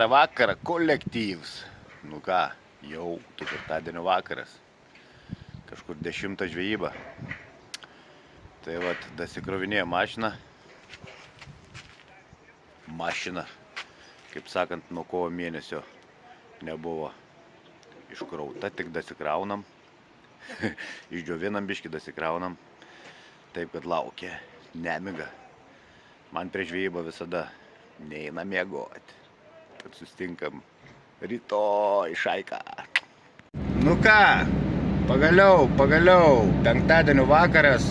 Gerą vakarą, kolektyvs. Nu ką, jau ketvirtadienio vakaras. Kažkur 10 žvejyba. Tai vat, dasikrovinėjo mašina. Kaip sakant, nuo kovo mėnesio nebuvo iškrauta, tik dasikraunam. Išdžiovinam biškį, dasikraunam. Taip, kad laukia nemiga. Man prieš žvejybą visada neina miegoti. Kad sustinkam rytoj šaiką. Nu ką, pagaliau, penktadienio vakaras,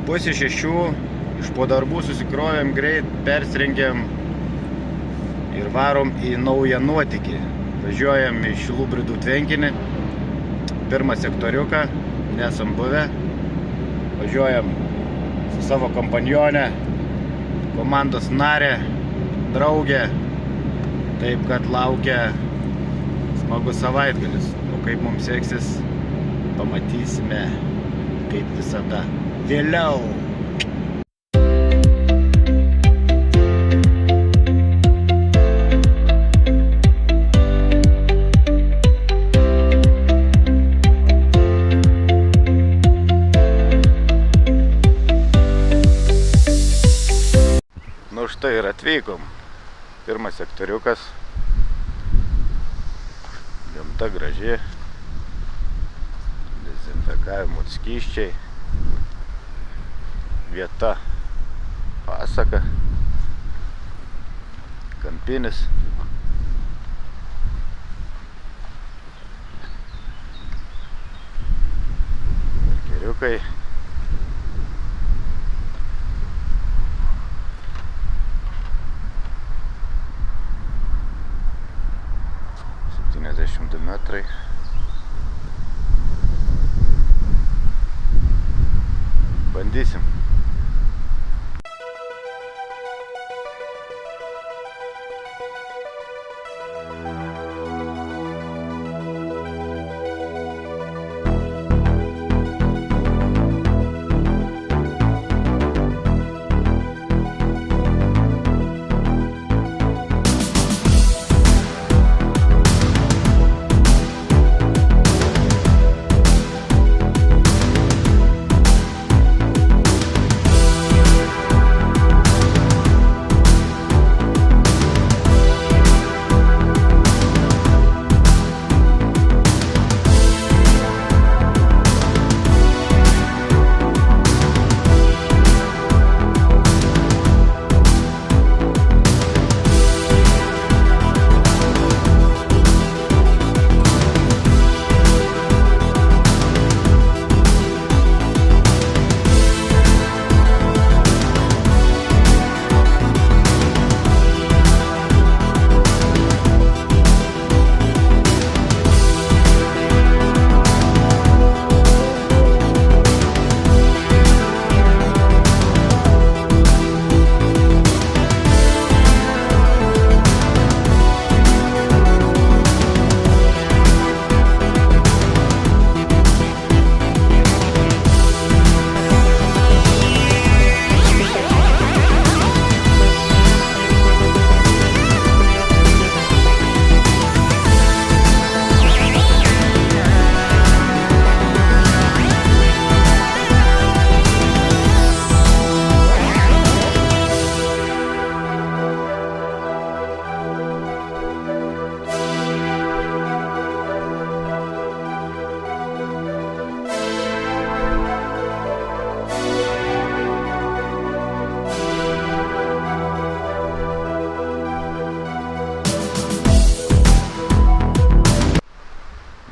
5:30, iš po darbų susikrovėm greit, persirengėm ir varom į naują nuotykį. Važiuojam į Šilubridų tvenkinį, pirmą sektoriuką, nesam buvę. Važiuojam su savo kompanionė, komandos narė, draugė. Taip, kad laukia smagus savaitgalis. O kaip mums seksis, pamatysime, kaip visada, vėliau. Nu štai ir atvykom. Pirmas sektoriukas. Gamta graži. Dezinfekavimo skysčiai. Vieta pasaka. Kampinis. Markeriukai. Metrai. Bandysim.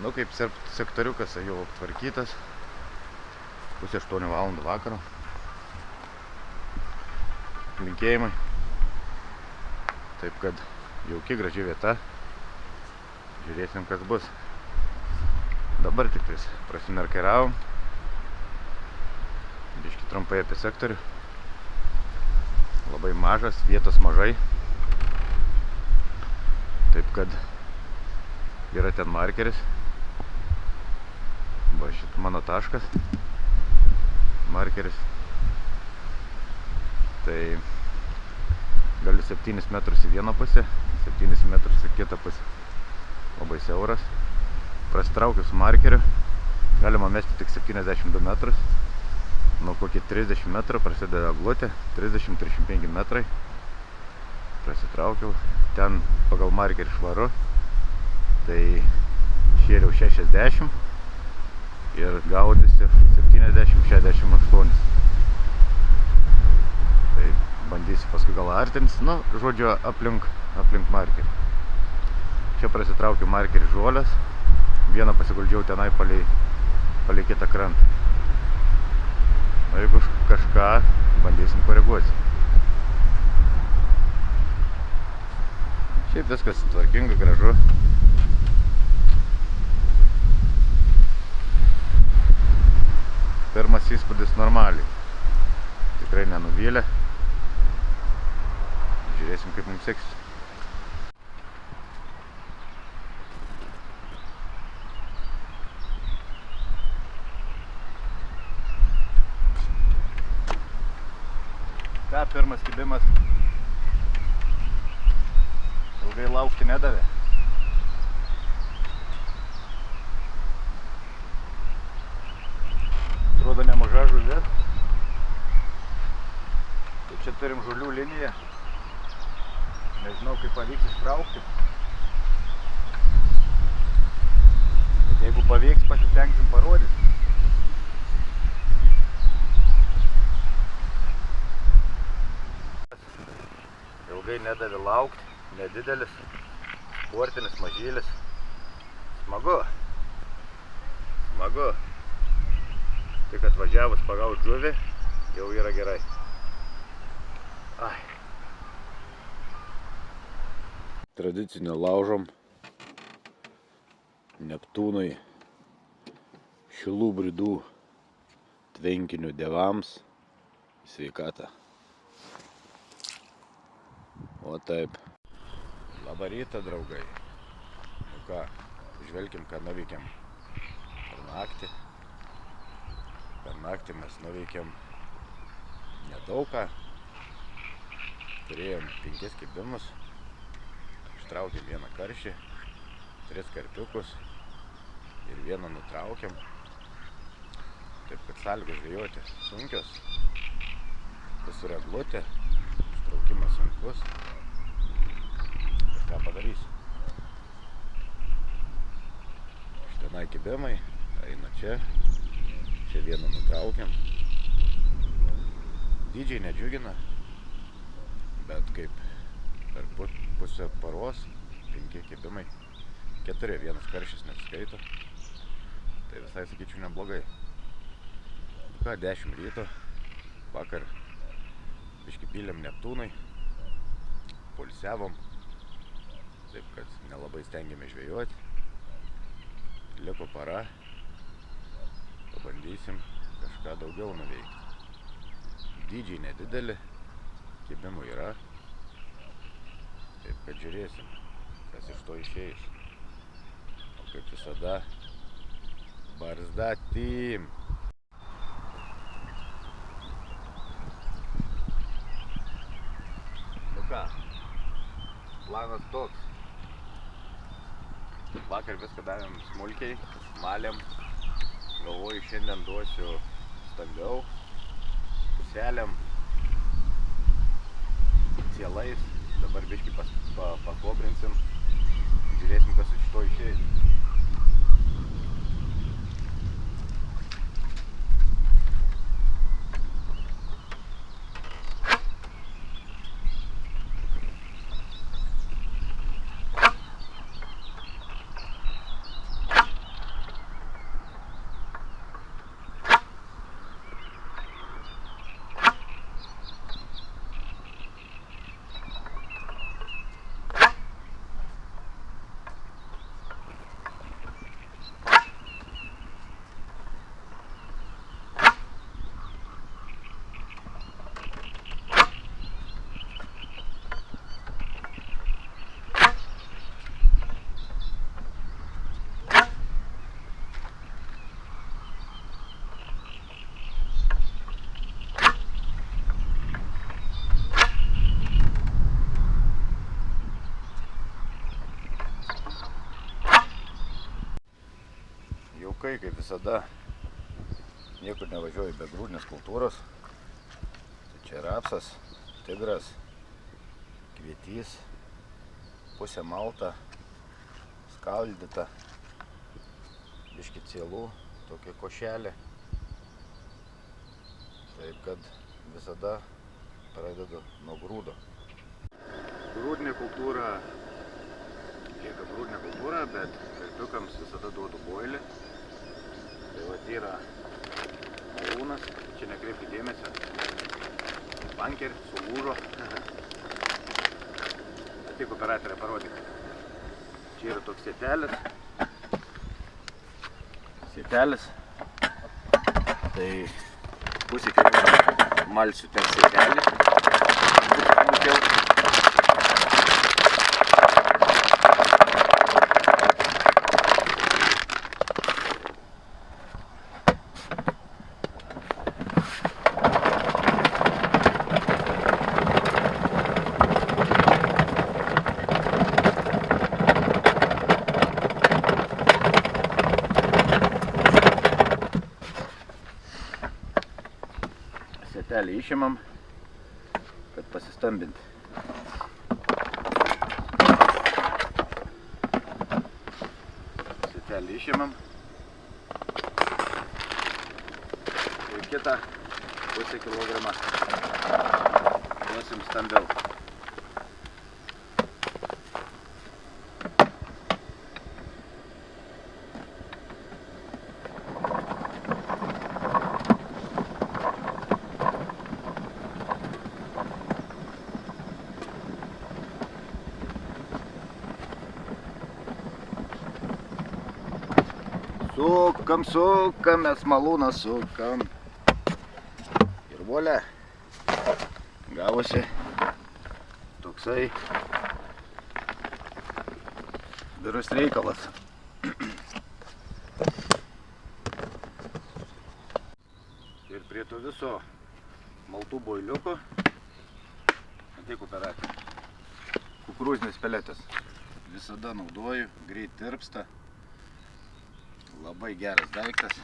Nu, kaip sektoriukas jau aptvarkytas, 7:30 valandų vakaro. Linkėjimai. Taip kad jauki, graži vieta. Žiūrėsim, kas bus. Dabar tik tais prasimerkeravom. Biški trumpai apie sektorių. Labai mažas, vietos mažai. Taip kad yra ten markeris. Va šit mano taškas. Markeris. Tai galiu 7 metrus į vieną pusę, 7 metrus į kitą pusę. Labai siauras. Prasitraukiu su markeriu. Galima mesti tik 72 metrus. Nuo kokį 30 metrų prasideda eglutė. 30-35 metrai. Prasitraukiau. Ten pagal markerį švaru. Tai šėriau 60 ir gaudysiu 70-68. Tai bandysiu paskui gal artintis, nu, žodžiu, aplink markerį. Čia prasitraukiu markerį žolės, vieną pasiguldžiau tenai palei kitą krantą. O jeigu kažką, bandysim koreguoti. Šiaip viskas tvarkinga, gražu. Pirmas įspūdis normaliai. Tikrai nenuvylė. Žiūrėsim, kaip mums seksis. Ką, pirmas kibimas? Ilgai laukti nedavė. Atrodo nemaža žuvis. Tai čia turim žulių liniją. Nežinau, kaip pavyks ištraukti. Bet jeigu pavyks, pasistengsim parodyti. Ilgai nedavė laukti. Nedidelis, sportinis, mažylis. Smagu. Smagu. Tik atvažiavus pagaut žuvį, jau yra gerai. Ai. Tradicinio laužom Neptūnui Šilų Bridų tvenkinių dievams į sveikatą. O taip. Labą rytą, draugai. Nu ką, žvelkim, ką nuveikėm per naktį. Per naktį mes nuveikėm nedaug ką. Turėjom 5 kibimus. Ištraukėm vieną karšį, 3 karpiukus ir vieną nutraukėm. Taip, kad sąlygos žvejoti sunkios. Visur eglutė, ištraukimas sunkus. Ką padarysiu? Štenai kibimai, eina čia. Čia vieną nutraukiam. Dydžiai nedžiugina, bet kaip per pusę paros 5 kibimai, 4, vienas karšis nesiskaito. Tai visai, sakyčiau, neblogai. Ką, 10 ryto, vakar biškį pylėm Neptūnui, poilsiavom. Taip, kad nelabai stengiamės žvejoti. Liko para. Pabandysim kažką daugiau nuveikti. Dydžiai nedideli. Kibimų yra. Taip, kad žiūrėsim, kas iš to išeis. O kaip visada, barzda team. Nu ką, planas toks. Vakar viską davėm smulkiai, malėm. Galvoju, šiandien duosiu stambiau, puselėm, cielais. Dabar biškį pakobrinsim. Žiūrėsim, kas iš to išeis. Keliukai, kaip visada, niekur nevažiuoju be grūdinės kultūros. Tai čia rapsas, tigras, kvietys, pusė malta, skaldyta, biški cielų, tokia košelė. Taip kad visada pradedu nuo grūdo. Grūdinė kultūra lieka grūdinė kultūra, bet karpiukams visada duodu boilį. Tai vat yra malūnas, čia nekreipkite dėmesio. Bankeris sulūžo. Ateik operatorė, parodyk. Čia yra toks sietelis. Tai pusė kilogramą malsiu per sietelį. Sietelį išimam, kad pasistambinti. Sietelį išimam. Ir kitą pusę kilogramą duosim stambiau. Sukam, mes malūną sukam. Ir volia, gavosi toksai birus reikalas. Ir prie to viso maltų boiliuko, ateik operatorė, kukurūzinės peletės. Visada naudoju, greit tirpsta. Labai geras daiktas.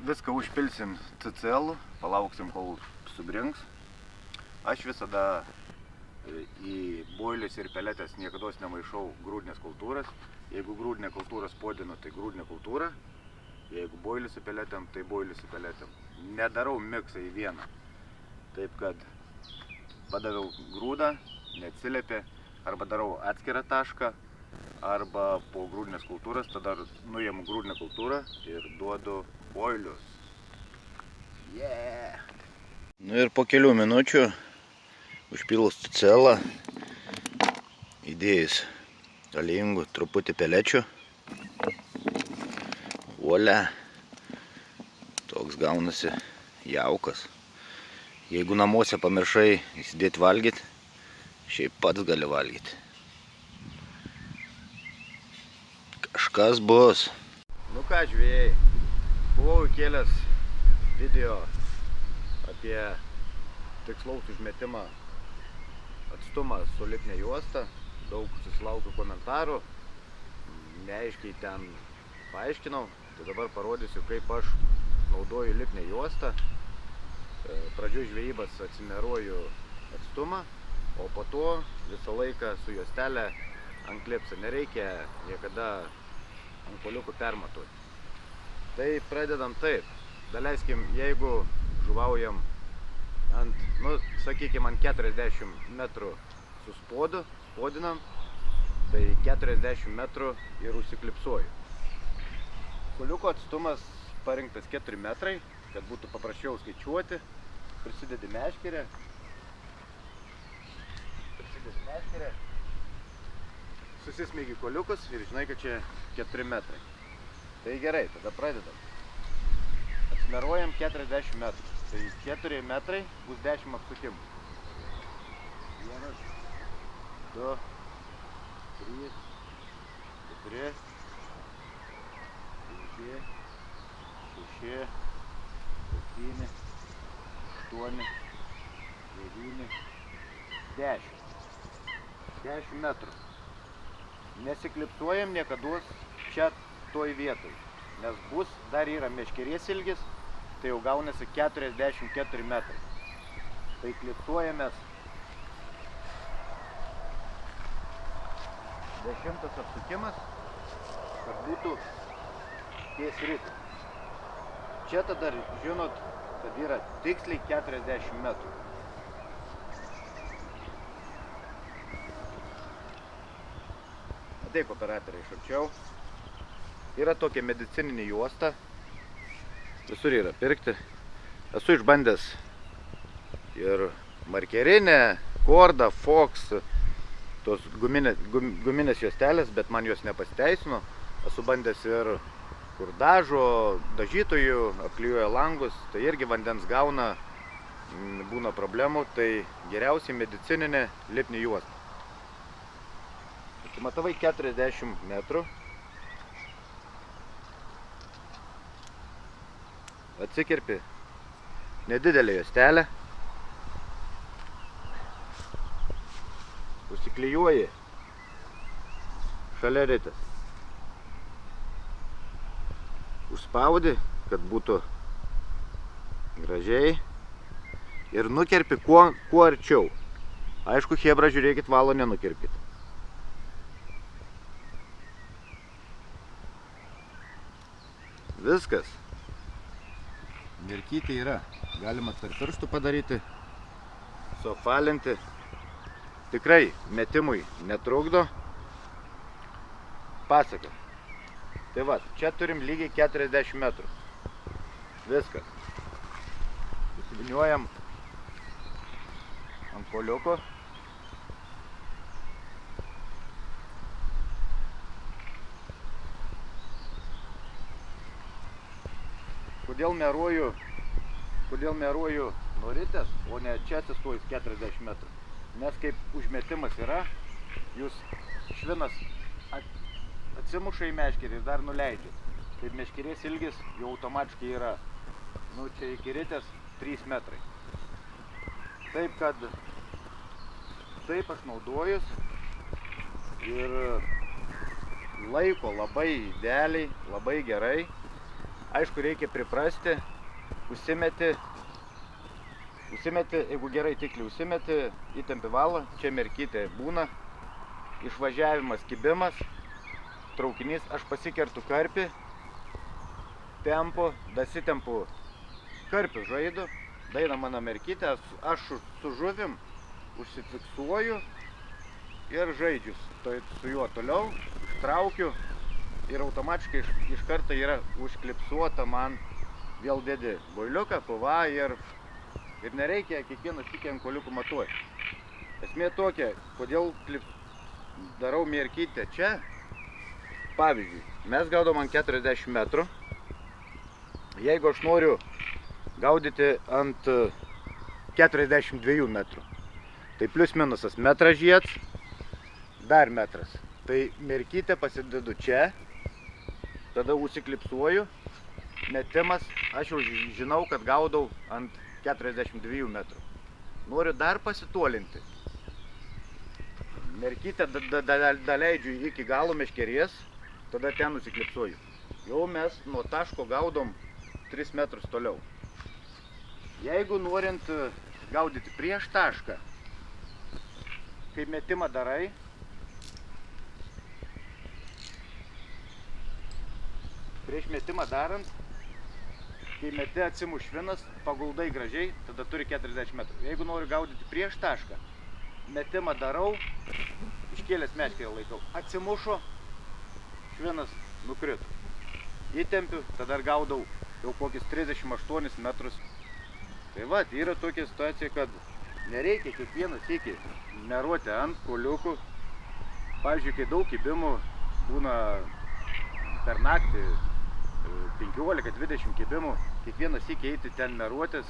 Viską užpilsim CCL, palauksim, kol subrinks. Aš visada į boilius ir peletės niekados nemaišau grūdinės kultūras. Jeigu grūdinė kultūra spodinu, tai grūdinė kultūra. Jeigu boilius su peletėm, tai boilius su peletėm. Nedarau miksą į vieną. Taip kad padaviau grūdą, neatsiliepė, arba darau atskirą tašką, arba po grūdinės kultūros, tada nuimu grūdinę kultūrą ir duodu boilius. Yeah! Nu ir po kelių minučių užpilus celą, įdėjus aliejingų truputį pelečių. Volia, toks gaunasi jaukas. Jeigu namuose pamiršai įsidėti valgyti, šiaip pats gali valgyti. Kažkas bus. Nu ką, žvėjai, buvau įkėlęs video apie tikslaus užmetimą atstumą su lipne juosta. Daug susilaukiu komentarų, neaiškiai ten paaiškinau, tai dabar parodysiu, kaip aš naudoju lipnę juostą. Pradžioj žvejybas atsimeruoju atstumą, o po to visą laiką su juostelė ant klipso. Nereikia niekada ant poliukų permatuoti. Tai pradedam taip. Daleiskim, jeigu žuvaujam ant, sakykime, ant 40 metrų su spodu, spodinam, tai 40 metrų ir užsiklipsuoju. Kuliuko atstumas parinktas 4 metrai, kad būtų paprasčiau skaičiuoti. Prisidedi meškerę. Susismeigi kuliukus ir žinai, kad čia 4 metrai. Tai gerai, tada pradedam. Atsimeruojam 40 metrų. Tai 4 metrai bus 10 apsukimų. 1, 2, 3, 4, 6, 7, 8, 9, 10. 10 metrų. Nesiklipsuojam niekados čia toj vietoj, nes bus, dar yra meškerės ilgis, tai jau gaunasi 44 metrai. Tai klipsuojamės 10 apsukimas, kad būtų ties rytų. Čia tada, žinot, kad yra tiksliai 40 metrų. Ateik operatoriai iš arčiau. Yra tokia medicininė juosta. Visur yra pirkti. Esu išbandęs ir markerinę, kordą, Fox, tos guminės juostelės, bet man jos nepasiteisino. Esu bandęs ir kur dažo, dažytojų, apklijuoja langus, tai irgi vandens gauna, būna problemų, tai geriausiai medicininė lipni juosta. Matavai 40 metrų. Atsikirpi nedidelę juostelę. Užsiklijuoji šalia ritės. Užspaudi, kad būtų gražiai. Ir nukerpi kuo arčiau. Aišku, chebra, žiūrėkit, valo nenukirpit. Viskas. Merkytė yra. Galima tarp pirštų padaryti, suapvalinti. Tikrai metimui netrukdo. Pasaka. Tai va, čia turim lygiai 40 metrų. Viskas. Susiviniuojam ant poliuko. Kodėl meruoju nuo ritės, o ne čia atsistojus 40 metrų? Nes kaip užmetimas yra, jūs švinas atsimuša į meškerį ir dar nuleidžia. Taip meškerės ilgis jau automatiškai yra, čia iki ritės 3 metrai. Taip kad, taip aš naudojus ir laiko labai idealiai, labai gerai. Aišku, reikia priprasti, užsimeti, jeigu gerai tikliai užsimeti, įtempi valą, čia merkytė būna, išvažiavimas, kibimas, traukinys, aš pasikertu karpį, tempu, dasitempu karpių žaidu, daina mano merkytė, aš su žuvim užsifiksuoju ir žaidžiu su juo toliau, ištraukiu. Ir automatiškai iš karto yra užklipsuota man, vėl dedi boiliuką, PVA ir nereikia kiekvieną sykį ant koliukų matuoti. Esmė tokia, kodėl darau merkytę čia. Pavyzdžiui, mes gaudom ant 40 metrų. Jeigu aš noriu gaudyti ant 42 metrų, tai plius minusas metras žieds, dar metras. Tai merkytę pasidedu čia. Tada užsiklipsuoju, metimas, aš jau žinau, kad gaudau ant 42 metrų. Noriu dar pasitolinti. Merkytę daleidžiu iki galo meškerės, tada ten užsiklipsuoju. Jau mes nuo taško gaudom 3 metrus toliau. Jeigu norint gaudyti prieš tašką, kai metimą darai, prieš metimą darant, kai meti atsimuš švinas, paguldai gražiai, tada turi 40 metrų. Jeigu noriu gaudyti prieš tašką, metimą darau, iškėlęs meškerę laikau, atsimušo, švinas nukrito. Įtempiu, tada gaudau jau kokius 38 metrus. Tai va, yra tokia situacija, kad nereikia kiekvieną sykį meruoti ant koliukų. Pavyzdžiui, kai daug kibimų būna per naktį 15-20 kibimų, kiekvieną sykį eiti ten meruotis,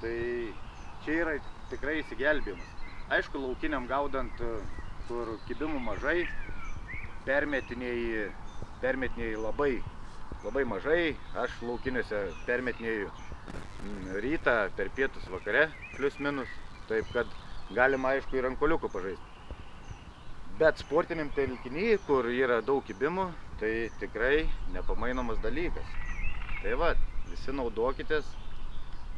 tai čia yra tikrai įsigelbėjimas. Aišku, laukiniam gaudant, kur kibimų mažai, permetiniai labai labai mažai, aš laukiniuose permetinėju rytą, per pietus, vakare, plius minus, taip kad galima aišku ir rankoliukų pažaisti. Bet sportiniam telkiny, kur yra daug kibimų, tai tikrai nepamainomas dalykas. Tai va, visi naudokitės,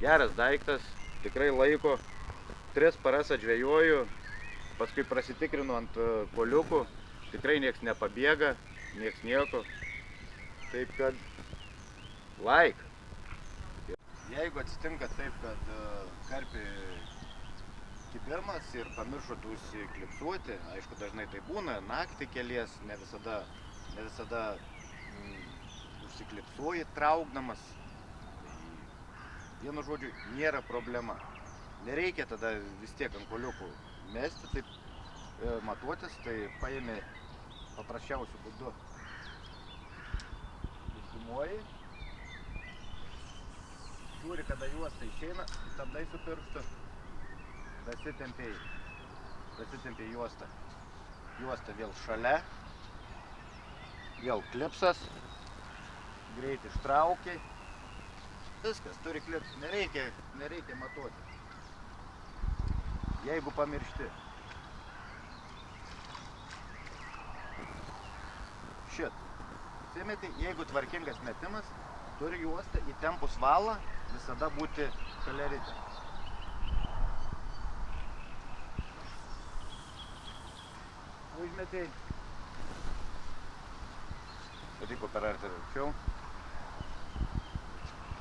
geras daiktas, tikrai laiko, 3 paras atžvejoju, paskui prasitikrinu ant poliukų, tikrai nieks nepabėga, nieks nieko. Taip kad, like. Jeigu atsitinka taip, kad karpi kibirmas ir pamiršot užsiklipsuoti, aišku, dažnai tai būna, naktį kelies, ne visada užsiklipsuoji traukdamas. Vienu žodžiu, nėra problema. Nereikia tada vis tiek ant koliukų mesti, taip matuotis, tai paėmė paprasčiausiu būdu. Įsumuoji, žiūri, kada juosta išeina, stabdai su pirštu, dasitempiai juostą. Juosta vėl šalia, vėl klipsas, greit ištraukiai. Viskas, turi klips, nereikia matuoti. Jeigu pamiršti. Įsimeti, jeigu tvarkingas metimas, turi juostą įtempus valą visada būti šalia ritę. Užmetei. Patiko per arti arčiau.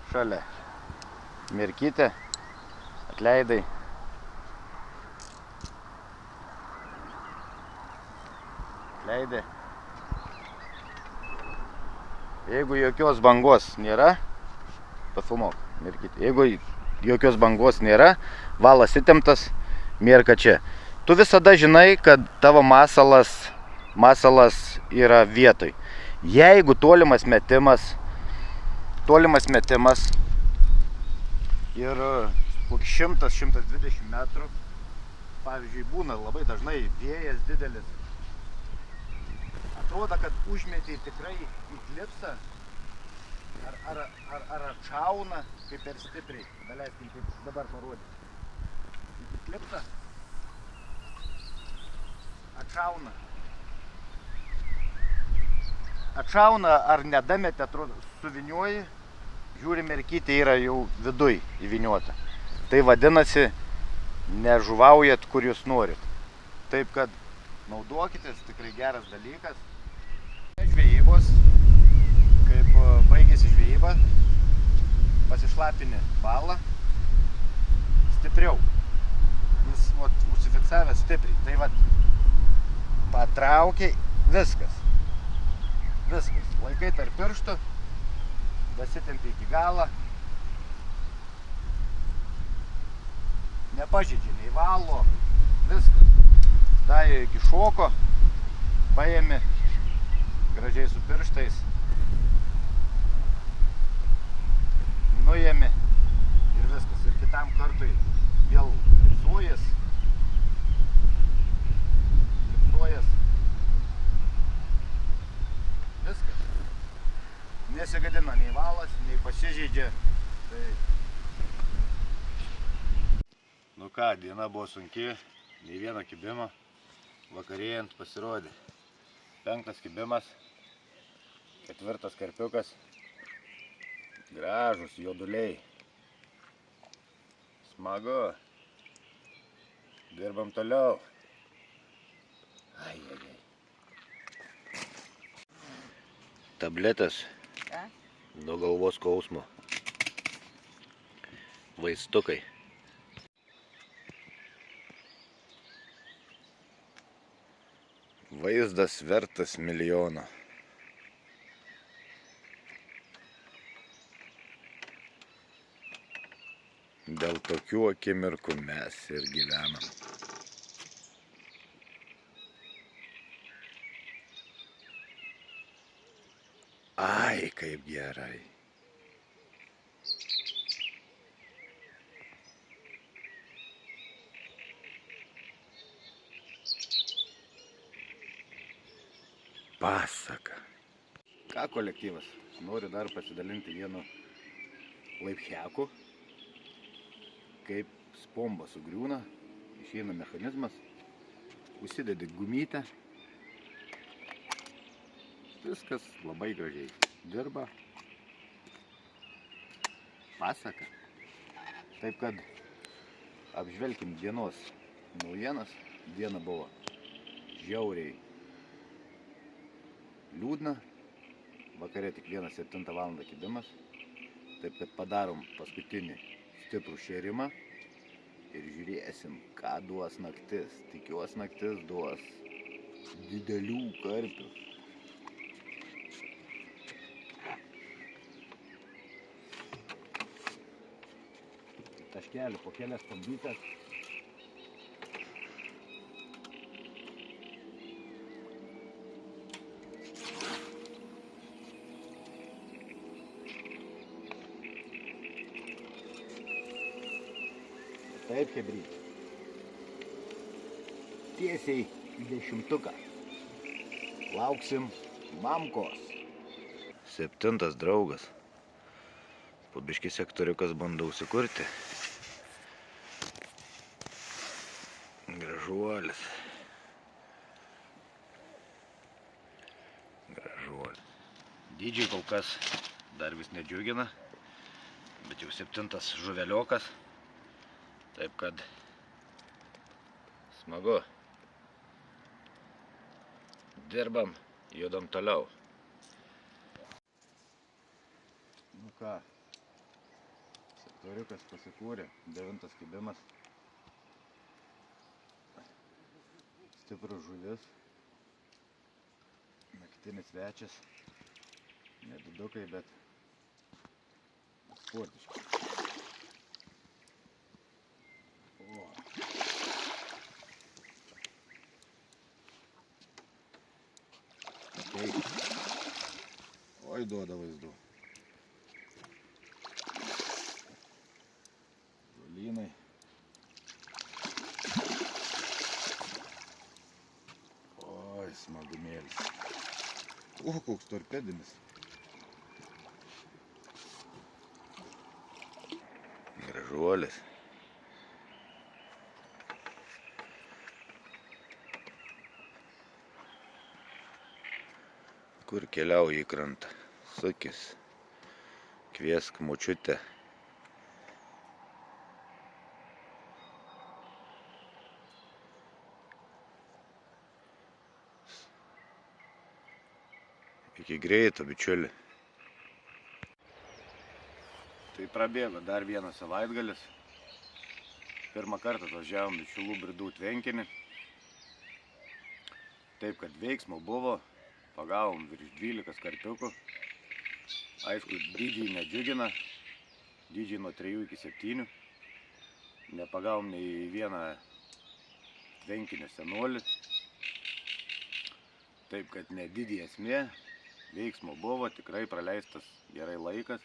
Šalia. Mirkytė. Atleidai. Atleidai. Jeigu jokios bangos nėra, pafilmuok, mirkytė. Jeigu jokios bangos nėra, valas įtemptas, mirka čia. Tu visada žinai, kad tavo masalas yra vietoj. Jeigu tolimas metimas ir 100-120 metrų, pavyzdžiui, būna labai dažnai vėjas didelis, atrodo, kad užmetei tikrai į klipsą, ar atšauna, kaip per stipriai, daleiskim, kaip dabar parodyti. Į klipsą atšauna, ar nedametė, atrodo, suvinioji, žiūri, merkytė yra jau viduj įviniuota. Tai vadinasi, nežuvaujat, kur jūs norit. Taip kad naudokitės, tikrai geras dalykas. Žvejybos, kaip baigėsi žvejyba, pasišlapini valą stipriau. Jis užsifiksavęs stipriai. Tai vat patraukiai, viskas. Laikai tarp pirštų, dasitempi iki galą. Nepažeidžia nei valo, viskas. Dajo iki šoko, paėmi gražiai su pirštais, nuėmi ir viskas. Ir kitam kartui vėl klipsuojas. Viskas. Nesigadina nei valas, nei pasižeidžia. Tai... Nu ką, diena buvo sunki, nei vieno kibimo. Vakarėjant pasirodė. 5 kibimas, 4 karpiukas, gražus juoduliai. Smagu. Dirbam toliau. Ai. Tabletės nuo galvos skausmo. Vaistukai. Vaizdas vertas milijono. Dėl tokių akimirkų mes ir gyvenam. Ai, kaip gerai. Pasaka. Ką kolektyvas? Noriu dar pasidalinti vienu laifheku, kaip spomba sugriūna, išeina mechanizmas, užsidedi gumytę, viskas labai gražiai dirba, pasaka. Taip kad apžvelkim dienos naujienas. Diena buvo žiauriai liūdna, vakare tik 1:07 val. Kibimas. Taip kad padarom paskutinį stiprų šėrimą ir žiūrėsim, ką duos naktis. Tikiuosi naktis duos didelių karpių. Taškelį po kelias pambytas. Taip, hebryt. Tiesiai į 10. Lauksim mamkos. 7. draugas. Po biškį sektoriukas bandau sukurti. Gražuolis. Gražuolis. Dydžiai kol kas dar vis nedžiugina, bet jau 7. žuveliokas. Taip kad smagu. Dirbam, judam toliau. Nu ką, sektoriukas pasikūrė, 9. kibimas. Stiprus žuvis. Naktinis svečias. Nedidukai, bet sportiški. O. Taip. Oi, duoda vaizdų. Žolynai. Oi, smagumėlis. O, koks torpedinis. Gražuolis. Kur keliauji į krantą? Sukis. Kviesk močiutę. Iki greito, bičiuli. Tai prabėgo dar vienas savaitgalis. Pirmą kartą atvažiavom į Šilų Bridų tvenkinį. Taip, kad veiksmo buvo. Pagavom virš 12 karpiukų. Aišku, dydžiai nedžiugina. Dydžiai nuo 3 iki 7. Nepagavom nei vieną tvenkinio senolį. Taip, kad nedidį esmė. Veiksmo buvo, tikrai praleistas gerai laikas.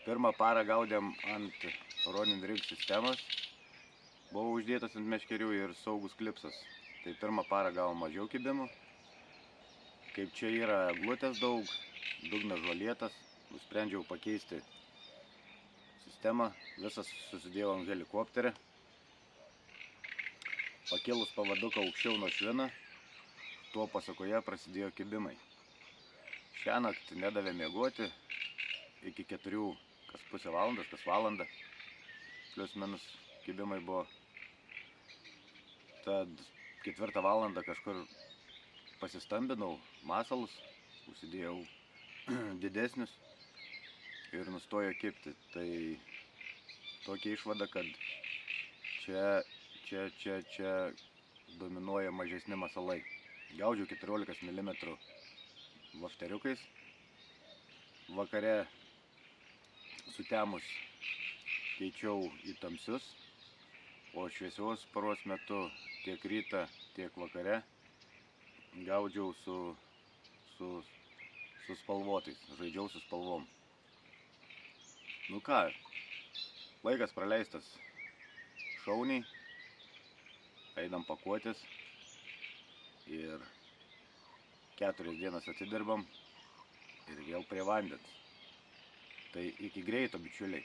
Pirmą parą gaudėm ant Ronin Rig sistemos. Buvo uždėtas ant meškerių ir saugus klipsas. Tai pirmą parą gavom mažiau kibimų. Kaip čia yra eglutės daug, dugnas žolėtas, nusprendžiau pakeisti sistemą. Visas susidėjau ant helikopterį. Pakėlus pavaduką aukščiau nuo švino, tuo pasakoje prasidėjo kibimai. Šiąnakt nedavė miegoti iki 4, kas pusę valandos, kas valandą. Plius minus kibimai buvo. Tad 4 valandą kažkur pasistambinau masalus, užsidėjau didesnius ir nustojo kibti. Tai tokia išvada, kad čia dominuoja mažesni masalai. Gaudžiau 14 mm vafteriukais. Vakare sutemus keičiau į tamsius, o šviesios paros metu tiek rytą, tiek vakare gaudžiau su spalvotais, žaidžiau su spalvom. Nu ką, laikas praleistas šauniai, einam pakuotis ir 4 dienas atidirbam, ir vėl prie vandens. Tai iki greito, bičiuliai.